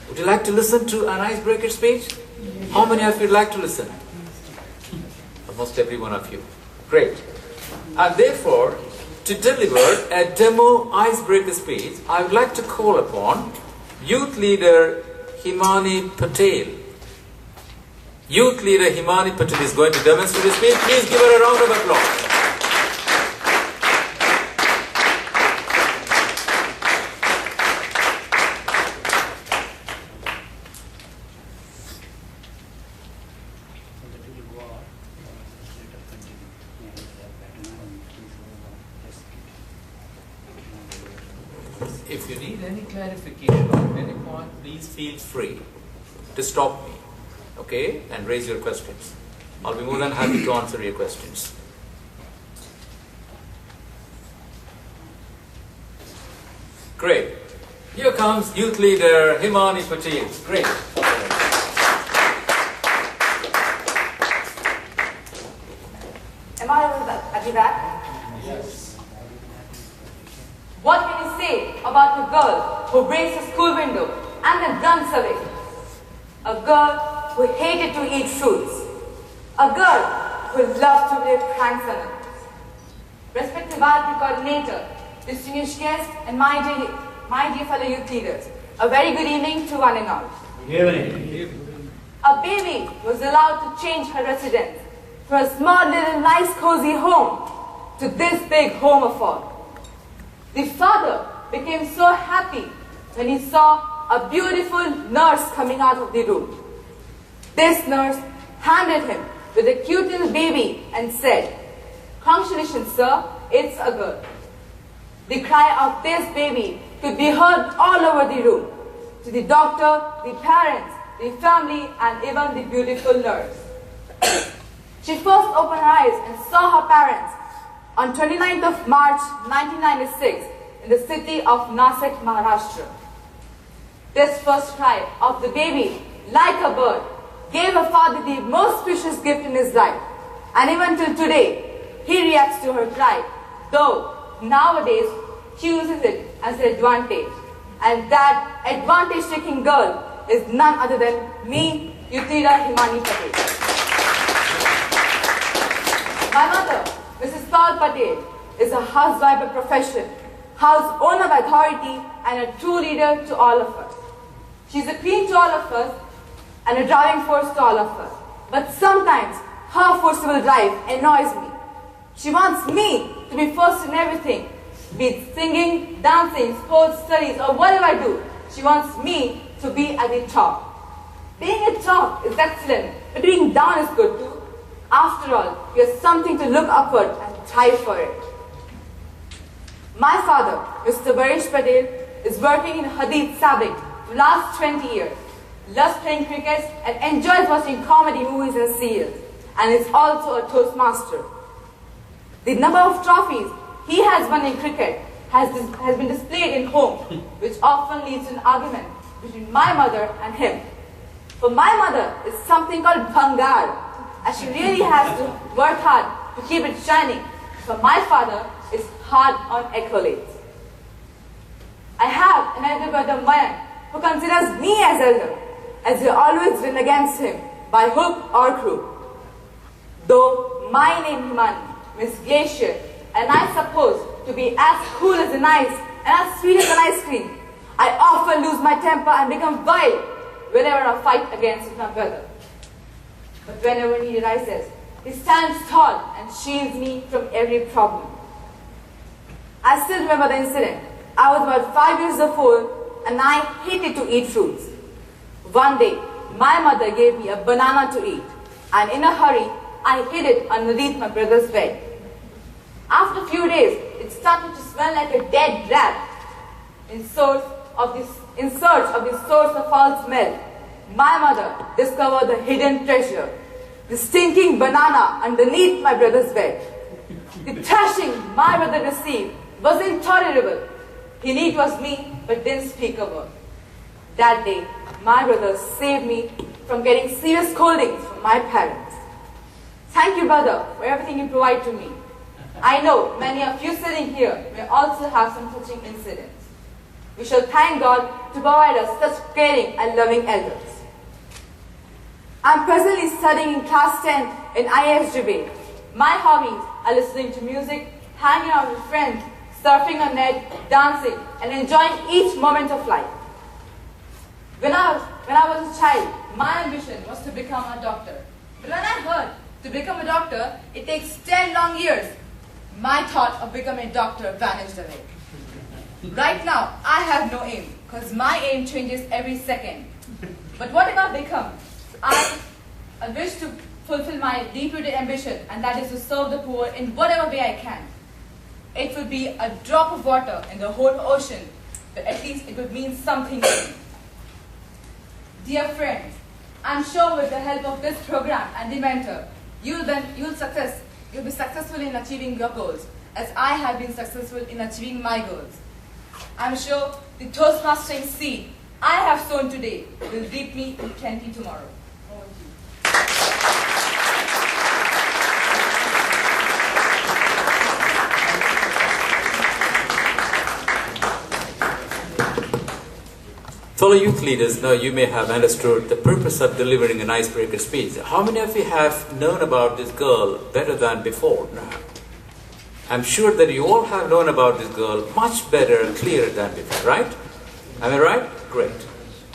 Would you like to listen to an icebreaker speech? How many of you would like to listen? Almost every one of you. Great. And therefore, to deliver a demo icebreaker speech, I would like to call upon Youth Leader Himani Patel. Youth Leader Himani Patel is going to demonstrate a speech. Please give her a round of applause. If you need any clarification on any point, please feel free to stop me, okay, and raise your questions. I'll be more than happy to answer your questions. Great. Here comes Youth Leader Himani Patel. Great. Am I back? Yes. What can you say about a girl who breaks a school window and then runs away? A girl who hated to eat fruits. A girl who loved to play pranks on others. Respected YLP coordinator, distinguished guests, and my dear fellow youth leaders, a very good evening to one and all. Good evening. A baby was allowed to change her residence from a small little nice cozy home to this big home of all. The father became so happy when he saw a beautiful nurse coming out of the room. This nurse handed him with a cute little baby and said, "Congratulations, sir, it's a girl." The cry of this baby could be heard all over the room, to the doctor, the parents, the family, and even the beautiful nurse. She first opened her eyes and saw her parents on 29th of March 1996 in the city of Nashik, Maharashtra. This first cry of the baby, like a bird, gave her father the most precious gift in his life. And even till today, he reacts to her cry, though nowadays he uses it as an advantage. And that advantage-taking girl is none other than me, Youth Leader Himani Patel. My mother, Mrs. Paul Patel, is a housewife by profession, house owner by authority, and a true leader to all of us. She's a queen to all of us and a driving force to all of us. But sometimes her forcible drive annoys me. She wants me to be first in everything, be it singing, dancing, sports, studies, or whatever I do. She wants me to be at the top. Being at top is excellent, but being down is good too. After all, you have something to look upward and try for it. My father, Mr. Varish Patel, is working in Hadith Sabik for the last 20 years, loves playing cricket and enjoys watching comedy movies and serials, and is also a Toastmaster. The number of trophies he has won in cricket has been displayed in home, which often leads to an argument between my mother and him. For my mother is something called Bhangar, as she really has to work hard to keep it shining. For my father is hard on accolades. I have an elder brother Mayank who considers me as elder, as we always win against him by hook or crook. Though my name Himani means glacier, and I suppose to be as cool as an ice and as sweet as an ice cream, I often lose my temper and become wild whenever I fight against my brother. But whenever he rises, he stands tall and shields me from every problem. I still remember the incident. I was about 5 years old and I hated to eat fruits. One day, my mother gave me a banana to eat, and in a hurry, I hid it underneath my brother's bed. After a few days, it started to smell like a dead rat. In search of the source of foul smell, my mother discovered the hidden treasure, the stinking banana underneath my brother's bed. The thrashing my brother received was intolerable. He knew it was me, but didn't speak a word. That day, my brother saved me from getting serious scoldings from my parents. Thank you, brother, for everything you provide to me. I know many of you sitting here may also have some touching incidents. We shall thank God to provide us such caring and loving elders. I'm presently studying in class 10 in IceBreaker. My hobbies are listening to music, hanging out with friends, surfing on net, dancing, and enjoying each moment of life. When I was a child, my ambition was to become a doctor. But when I heard to become a doctor, it takes 10 long years, my thought of becoming a doctor vanished away. Right now, I have no aim, because my aim changes every second. But what if I become? I wish to fulfill my deep-rooted ambition, and that is to serve the poor in whatever way I can. It would be a drop of water in the whole ocean, but at least it would mean something to me. Dear friends, I'm sure with the help of this program and the mentor, you'll be successful in achieving your goals, as I have been successful in achieving my goals. I'm sure the Toastmastering seed I have sown today will reap me in plenty tomorrow. Over to you. Fellow youth leaders, now you may have understood the purpose of delivering an icebreaker speech. How many of you have known about this girl better than before now? I'm sure that you all have known about this girl much better, clearer than before, right? Am I right? Great.